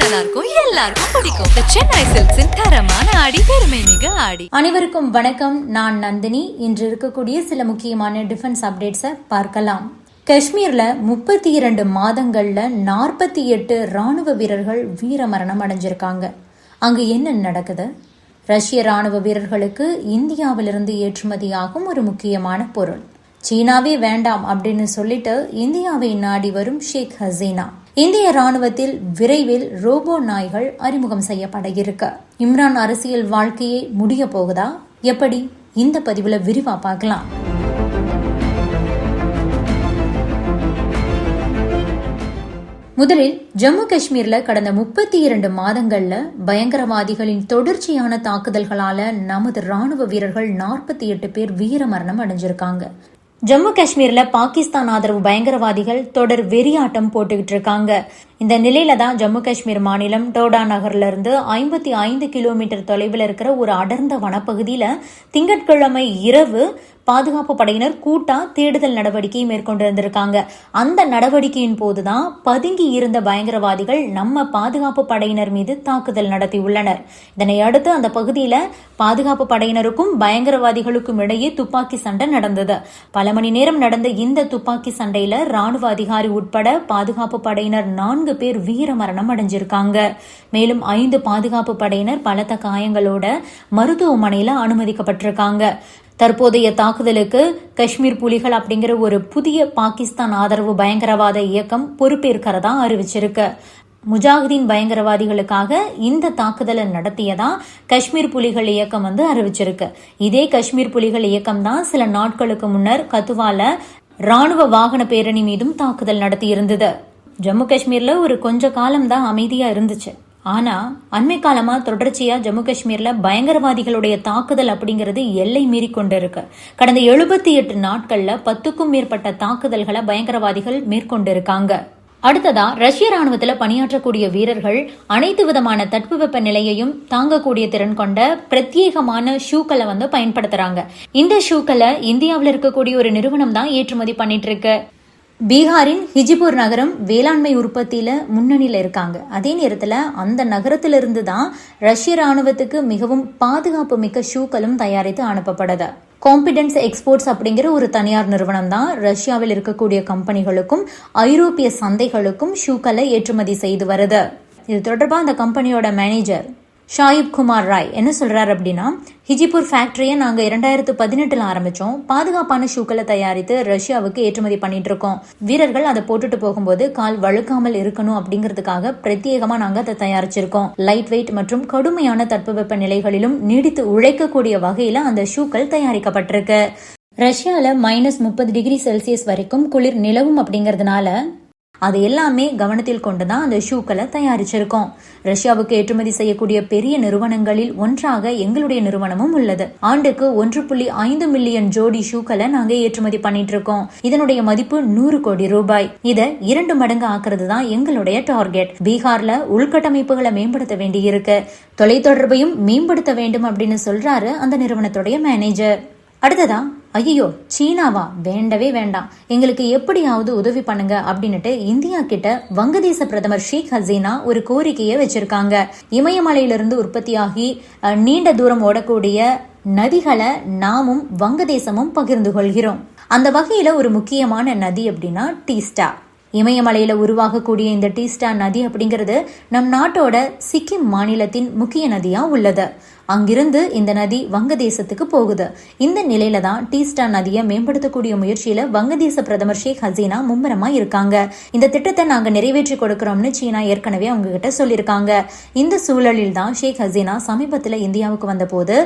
நல்லா இருக்கும், எல்லாருக்கும் பிடிக்கும். சென்னை சில்க்ஸின் தரமான ஆடி, பெருமை மிக ஆடி. அனைவருக்கும் வணக்கம். நான் நந்தினி. இன்று இருக்கக்கூடிய சில முக்கியமான டிஃபென்ஸ் அப்டேட்ஸை பார்க்கலாம். காஷ்மீர்ல 32 மாதங்கள்ல 48 ராணுவ வீரர்கள் வீரமரணம் அடைஞ்சிருக்காங்க. அங்கு என்ன நடக்குது? ரஷ்ய ராணுவ வீரர்களுக்கு இந்தியாவிலிருந்து ஏற்றுமதியாகும் ஒரு முக்கியமான பொருள். சீனாவே வேண்டாம் அப்படின்னு சொல்லிட்டு இந்தியாவை நாடி வரும் ஷேக் ஹசீனா. இந்திய ராணுவத்தில் விரைவில் ரோபோ நாய்கள் அறிமுகம் செய்யப்பட இருக்கு. இம்ரான் அரசியல் வாழ்க்கையை முடிய போகுதா? எப்படி? இந்த பதிவுல விரிவா பார்க்கலாம். முதலில் ஜம்மு காஷ்மீர்ல கடந்த 32 மாதங்கள்ல பயங்கரவாதிகளின் தொடர்ச்சியான தாக்குதல்களால நமது ராணுவ வீரர்கள் 48 பேர் வீரமரணம் அடைஞ்சிருக்காங்க. ஜம்மு காஷ்மீர்ல பாகிஸ்தான் ஆதரவு பயங்கரவாதிகள் தொடர் வெறியாட்டம் போட்டுக்கிட்டு இருக்காங்க. இந்த நிலையில தான் ஜம்மு காஷ்மீர் மாநிலம் டோடா நகர்ல இருந்து 55 கிலோமீட்டர் தொலைவில் இருக்கிற ஒரு அடர்ந்த வனப்பகுதியில திங்கட்கிழமை இரவு பாதுகாப்பு படையினர் கூட்டா தேடுதல் நடவடிக்கை மேற்கொண்டு இருந்திருக்காங்க. அந்த நடவடிக்கையின் போதுதான் பதுங்கி இருந்த பயங்கரவாதிகள் நம்ம பாதுகாப்பு படையினர் மீது தாக்குதல் நடத்தியுள்ளனர். இதனை அடுத்து அந்த பகுதியில பாதுகாப்பு படையினருக்கும் பயங்கரவாதிகளுக்கும் இடையே துப்பாக்கி சண்டை நடந்தது. பல மணி நேரம் நடந்த இந்த துப்பாக்கி சண்டையில ராணுவ அதிகாரி உட்பட பாதுகாப்பு படையினர் 4 பேர் வீரமரணம் அடைஞ்சிருக்காங்க. மேலும் 5 பாதுகாப்பு படையினர் பலத்த காயங்களோட மருத்துவமனையில அனுமதிக்கப்பட்டிருக்காங்க. தற்போதைய தாக்குதலுக்கு காஷ்மீர் புலிகள் அப்படிங்கிற ஒரு புதிய பாகிஸ்தான் ஆதரவு பயங்கரவாத இயக்கம் பொறுப்பேற்கிறதா அறிவிச்சிருக்கு. முஜாஹிதீன் பயங்கரவாதிகளுக்காக இந்த தாக்குதலை நடத்தியதா காஷ்மீர் புலிகள் இயக்கம் அறிவிச்சிருக்கு. இதே காஷ்மீர் புலிகள் இயக்கம் தான் சில நாட்களுக்கு முன்னர் கத்துவால ராணுவ வாகன பேரணி மீதும் தாக்குதல் நடத்தி இருந்தது. ஜம்மு காஷ்மீர்ல ஒரு கொஞ்ச காலம் தான் அமைதியா இருந்துச்சு. ஆனா அண்மை காலமா தொடர்ச்சியா ஜம்மு காஷ்மீர்ல பயங்கரவாதிகளுடைய தாக்குதல் அப்படிங்கிறது எல்லை மீறி கொண்டு இருக்கு. கடந்த 78 நாட்கள்ல 10க்கும் மேற்பட்ட தாக்குதல்களை பயங்கரவாதிகள் மேற்கொண்டிருக்காங்க. அடுத்ததா ரஷ்ய ராணுவத்துல பணியாற்றக்கூடிய வீரர்கள் அனைத்து விதமான தட்பவெப்ப நிலையையும் தாங்கக்கூடிய திறன் கொண்ட பிரத்யேகமான ஷூக்களை பயன்படுத்துறாங்க. இந்த ஷூக்களை இந்தியாவில் இருக்கக்கூடிய ஒரு நிறுவனம் தான் ஏற்றுமதி பண்ணிட்டு இருக்கு. பீகாரின் ஹிஜிபூர் நகரம் வேளாண்மை உற்பத்தியில முன்னணியில இருக்காங்க. அதே நேரத்துல அந்த நகரத்திலிருந்து தான் ரஷ்ய ராணுவத்துக்கு மிகவும் பாதுகாப்பு மிக்க ஷூக்களும் தயாரித்து அனுப்பப்படுது. காம்பிடன்ஸ் எக்ஸ்போர்ட்ஸ் அப்படிங்கிற ஒரு தனியார் நிறுவனம் தான் ரஷ்யாவில் இருக்கக்கூடிய கம்பெனிகளுக்கும் ஐரோப்பிய சந்தைகளுக்கும் ஷூக்களை ஏற்றுமதி செய்து வருது. இது தொடர்பா அந்த கம்பெனியோட மேனேஜர் ஷாயிப் குமார் ராய் என்ன சொல்றாரு அப்படின்னா, ஹிஜிபூர் ஃபேக்டரியை நாங்க 2018 ஆரம்பிச்சோம். பாதுகாப்பான ஷூக்களை தயாரித்து ரஷ்யாவுக்கு ஏற்றுமதி பண்ணிட்டு இருக்கோம். வீரர்கள் அதை போட்டுட்டு போகும்போது கால் வழுக்காமல் இருக்கணும் அப்படிங்கிறதுக்காக பிரத்யேகமா நாங்க அதை தயாரிச்சிருக்கோம். லைட் வெயிட் மற்றும் கடுமையான தட்பவெப்ப நிலைகளிலும் நீடித்து உழைக்கக்கூடிய வகையில அந்த ஷூக்கள் தயாரிக்கப்பட்டிருக்கு. ரஷ்யால -30 டிகிரி செல்சியஸ் வரைக்கும் குளிர் நிலவும் அப்படிங்கறதுனால அது எல்லாமே கவனத்தில் கொண்டுதான் அந்த ஷூக்களை தயாரிச்சிருக்கோம். ரஷ்யாவுக்கு ஏற்றுமதி செய்யக்கூடிய பெரிய நிறுவனங்களில் ஒன்றாக எங்களுடைய நிறுவனமும் உள்ளது. ஆண்டுக்கு 1.5 மில்லியன் ஜோடி ஷூக்களை நாங்க ஏற்றுமதி பண்ணிட்டு இருக்கோம். இதனுடைய மதிப்பு 100 கோடி ரூபாய். இதை 2 மடங்கு ஆக்குறது தான் எங்களுடைய டார்கெட். பீகார்ல உள்கட்டமைப்புகளை மேம்படுத்த வேண்டி இருக்கு. தொலைத்தொடர்பையும் மேம்படுத்த வேண்டும் அப்படின்னு சொல்றாரு அந்த நிறுவனத்துடைய மேனேஜர். அடுத்ததா, ஐயோ சீனாவா, வேண்டவே வேண்டாம், எங்களுக்கு எப்படியாவது உதவி பண்ணுங்க அப்படின்னுட்டு இந்தியா கிட்ட வங்கதேச பிரதமர் ஷேக் ஹசீனா ஒரு கோரிக்கையை வச்சிருக்காங்க. இமயமலையிலிருந்து உற்பத்தியாகி நீண்ட தூரம் ஓடக்கூடிய நதிகளை நாமும் வங்கதேசமும் பகிர்ந்து கொள்கிறோம். அந்த வகையில ஒரு முக்கியமான நதி அப்படின்னா டீஸ்டா. இமயமலையில உருவாகக்கூடிய இந்த டீஸ்டா நதி அப்படிங்கிறது நம் நாட்டோட சிக்கிம் மாநிலத்தின் முக்கிய நதியா உள்ளது. அங்கிருந்து இந்த நதி வங்கதேசத்துக்கு போகுது. இந்த நிலையில தான் டீஸ்டா நதியை மேம்படுத்தக்கூடிய முயற்சியில வங்கதேச பிரதமர் ஷேக் ஹசீனா மும்முரமா இருக்காங்க. இந்த திட்டத்தை நாங்க நிறைவேற்றி கொடுக்கிறோம்னு சீனா ஏற்கனவே அவங்க கிட்ட சொல்லியிருக்காங்க. இந்த சூழலில் தான் ஷேக் ஹசீனா சமீபத்துல இந்தியாவுக்கு வந்த போது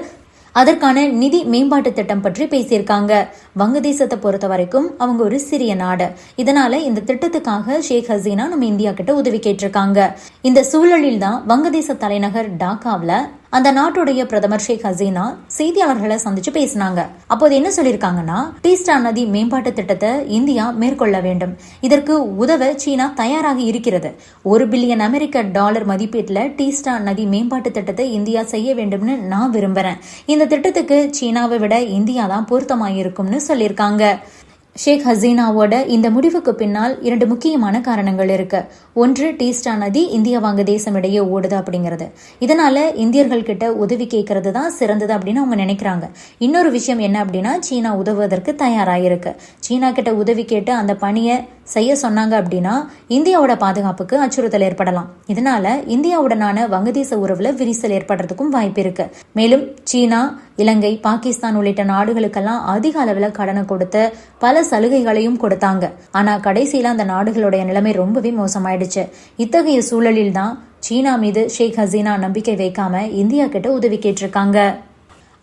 அதற்கான நிதி மேம்பாட்டு திட்டம் பற்றி பேசியிருக்காங்க. வங்கதேசத்தை பொறுத்த வரைக்கும் அவங்க ஒரு சிறிய நாடு. இதனால இந்த திட்டத்துக்காக ஷேக் ஹசீனா நம்ம இந்தியா கிட்ட உதவி கேட்டிருக்காங்க. இந்த சூழலில் தான் வங்கதேச தலைநகர் டாக்காவில் அந்த நாட்டுடைய பிரதமர் ஷேக் ஹசீனா செய்தியாளர்களை சந்திச்சு பேசினாங்க. அப்போது என்ன சொல்லியிருக்காங்கன்னா, டீஸ்டா நதி மேம்பாட்டு திட்டத்தை இந்தியா மேற்கொள்ள வேண்டும். இதற்கு உதவ சீனா தயாராக இருக்கிறது. $1 பில்லியன் அமெரிக்க மதிப்பீட்டுல டீஸ்டா நதி மேம்பாட்டு திட்டத்தை இந்தியா செய்ய வேண்டும்னு நான் விரும்புறேன். இந்த திட்டத்துக்கு சீனாவை விட இந்தியா தான் பொருத்தமாயிருக்கும்னு சொல்லியிருக்காங்க. ஷேக் ஹசீனாவோட இந்த முடிவுக்கு பின்னால் 2 முக்கியமான காரணங்கள் இருக்கு. ஒன்று, டீஸ்டா நதி இந்தியா வங்கதேசம் இடையே ஓடுது அப்படிங்கிறது. இதனால இந்தியர்கள் கிட்ட உதவி கேட்கறது தான் சிறந்தது அப்படின்னு அவங்க நினைக்கிறாங்க. இன்னொரு விஷயம் என்ன அப்படின்னா, சீனா உதவுவதற்கு தயாராயிருக்கு. சீனா கிட்ட உதவி கேட்டு அந்த பணியை செய்ய சொன்னாங்க அப்படின்னா இந்தியாவோட பாதுகாப்புக்கு அச்சுறுத்தல் ஏற்படலாம். இதனால இந்தியாவுடனான வங்கதேச உறவுல விரிசல் ஏற்படுறதுக்கும் வாய்ப்பு இருக்கு. மேலும் சீனா, இலங்கை, பாகிஸ்தான் உள்ளிட்ட நாடுகளுக்கெல்லாம் அதிக அளவுல கடனை கொடுத்து பல சலுகைகளையும் கொடுத்தாங்க. ஆனா கடைசியில அந்த நாடுகளுடைய நிலைமை ரொம்பவே மோசமாயிடுச்சு. இத்தகைய சூழலில் தான் சீனா மீது ஷேக் ஹசீனா நம்பிக்கை வைக்காம இந்தியா கிட்ட உதவி கேட்டிருக்காங்க.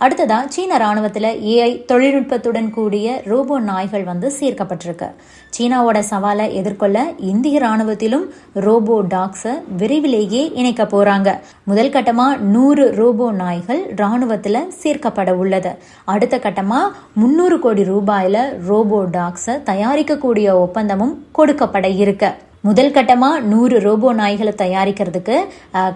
அடுத்ததா, சீன ராணுவத்துல AI தொழில்நுட்பத்துடன் கூடிய ரோபோ நாய்கள் சேர்க்கப்பட்டிருக்கு. சீனாவோட சவாலை எதிர்கொள்ள இந்திய ராணுவத்திலும் ரோபோ டாக்ஸ விரைவிலேயே இணைக்க போறாங்க. முதல் கட்டமா 100 ரோபோ நாய்கள் ராணுவத்துல சேர்க்கப்பட உள்ளது. அடுத்த கட்டமா 300 கோடி ரூபாயில ரோபோ டாக்ஸ தயாரிக்கக்கூடிய ஒப்பந்தமும் கொடுக்கப்பட இருக்கு. முதல் கட்டமா 100 ரோபோ நாய்களை தயாரிக்கிறதுக்கு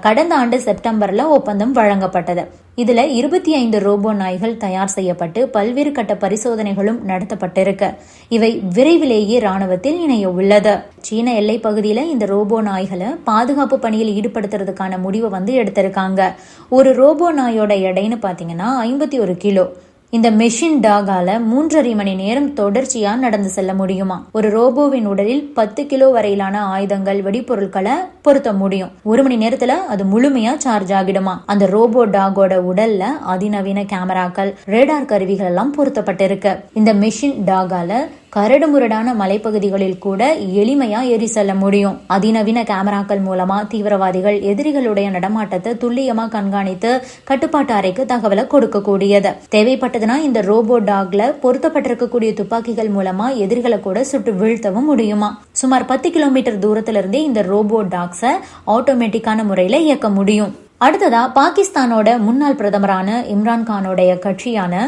கடந்த ஆண்டு செப்டம்பர்ல ஒப்பந்தம் வழங்கப்பட்டது. இதுல 25 ரோபோ நாய்கள் தயார் செய்யப்பட்டு பல்வேறு கட்ட பரிசோதனைகளும் நடத்தப்பட்டிருக்கு. இவை விரைவிலேயே ராணுவத்தில் இணைய உள்ளது. சீன எல்லை பகுதியில இந்த ரோபோ நாய்களை பாதுகாப்பு பணியில் ஈடுபடுத்துறதுக்கான முடிவை எடுத்திருக்காங்க. ஒரு ரோபோ நாயோட எடைன்னு பாத்தீங்கன்னா 51 கிலோ. இந்த மெஷின் டாகால 3.5 மணி நேரம் தொடர்ச்சியா நடந்து செல்ல முடியுமா. ஒரு ரோபோவின் உடலில் 10 கிலோ வரையிலான ஆயுதங்கள், வெடிப்பொருட்களை பொருத்த முடியும். 1 மணி நேரத்துல அது முழுமையா சார்ஜ் ஆகிடுமா. அந்த ரோபோ டாகோட உடல்ல அதிநவீன கேமராக்கள், ரேடார் கருவிகள் எல்லாம் பொருத்தப்பட்டிருக்கு. இந்த மெஷின் டாகால கரடு முரடான மலைப்பகுதிகளில் கூட எளிமையா ஏறி செல்ல முடியும். அதிநவீன கேமராக்கள் மூலமா தீவிரவாதிகள் எதிரிகளுடைய நடமாட்டத்தை துல்லியமா கண்காணித்து கட்டுப்பாட்டு அறைக்கு தகவலை கொடுக்கக்கூடியது. தேவைப்பட்டதுன்னா இந்த ரோபோ டாக்ல பொருத்தப்பட்டிருக்கக்கூடிய துப்பாக்கிகள் மூலமா எதிரிகளை கூட சுட்டு வீழ்த்தவும் முடியுமா. சுமார் 10 கிலோமீட்டர் தூரத்துல இருந்தே இந்த ரோபோ டாக்ஸ ஆட்டோமேட்டிக்கான முறையில இயக்க முடியும். அடுத்ததா, பாகிஸ்தானோட முன்னாள் பிரதமரான இம்ரான்கானோடைய கட்சியான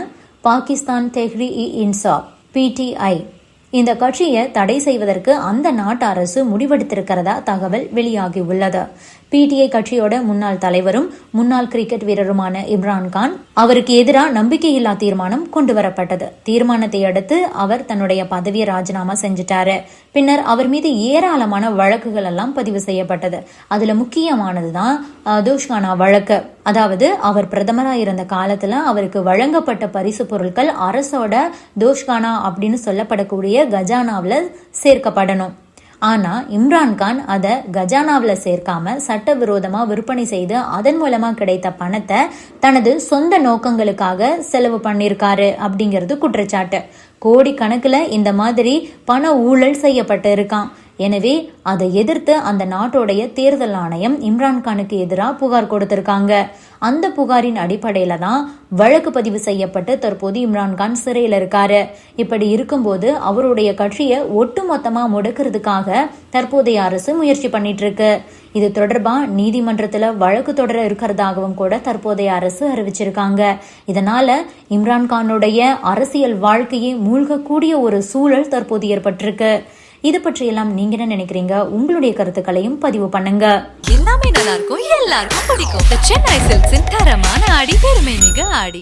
பாகிஸ்தான் தெஹ்ரீக்-இ-இன்சாப் PTI இந்த கட்சியை தடை செய்வதற்கு அந்த நாட்டு அரசு முடிவெடுத்திருக்கிறதா தகவல் வெளியாகி உள்ளது. PTI கட்சியோட முன்னாள் தலைவரும் முன்னாள் கிரிக்கெட் வீரருமான இம்ரான்கான், அவருக்கு எதிராக நம்பிக்கையில்லா தீர்மானம் கொண்டு வரப்பட்டது. தீர்மானத்தை அடுத்து அவர் தன்னுடைய பதவியை ராஜினாமா செஞ்சிட்டாரு. பின்னர் அவர் மீது ஏராளமான வழக்குகள் எல்லாம் பதிவு செய்யப்பட்டது. அதுல முக்கியமானதுதான் தோஷ்கானா வழக்கு. அதாவது அவர் பிரதமராக இருந்த காலத்துல அவருக்கு வழங்கப்பட்ட பரிசு பொருட்கள் அரசோட தோஷ்கானா அப்படின்னு சொல்லப்படக்கூடிய கஜானாவில சேர்க்கப்படணும். ஆனா இம்ரான்கான் அதை கஜானாவில சேர்க்காம சட்டவிரோதமா விற்பனை செய்து அதன் மூலமா கிடைத்த பணத்தை தனது சொந்த நோக்கங்களுக்காக செலவு பண்ணிருக்காரு அப்படிங்கிறது குற்றச்சாட்டு. கோடிக்கணக்குல இந்த மாதிரி பண ஊழல் செய்யப்பட்டு இருக்கான். எனவே அதை எதிர்த்து அந்த நாட்டோடைய தேர்தல் ஆணையம் இம்ரான்கானுக்கு எதிராக புகார் கொடுத்திருக்காங்க. அந்த புகாரின் அடிப்படையில தான் வழக்கு பதிவு செய்யப்பட்டு தற்போது இம்ரான்கான் சிறையில் இருக்காரு. இப்படி இருக்கும்போது அவருடைய கட்சியை ஒட்டுமொத்தமா முடக்கிறதுக்காக தற்போதைய அரசு முயற்சி பண்ணிட்டு இருக்கு. இது தொடர்பா நீதிமன்றத்துல வழக்கு தொடர இருக்கிறதாகவும் கூட தற்போதைய அரசு அறிவிச்சிருக்காங்க. இதனால இம்ரான்கானுடைய அரசியல் வாழ்க்கையை மூழ்கக்கூடிய ஒரு சூழல் தற்போது ஏற்பட்டிருக்கு. இது பற்றியெல்லாம் நீங்க என்ன நினைக்கிறீங்க? உங்களுடைய கருத்துக்களையும் பதிவு பண்ணுங்க. எல்லாமே நல்லா இருக்கும், எல்லாருக்கும் பிடிக்கும். சென்னை சில்க்ஸின் தரமான ஆடி, பெருமை மிக ஆடி.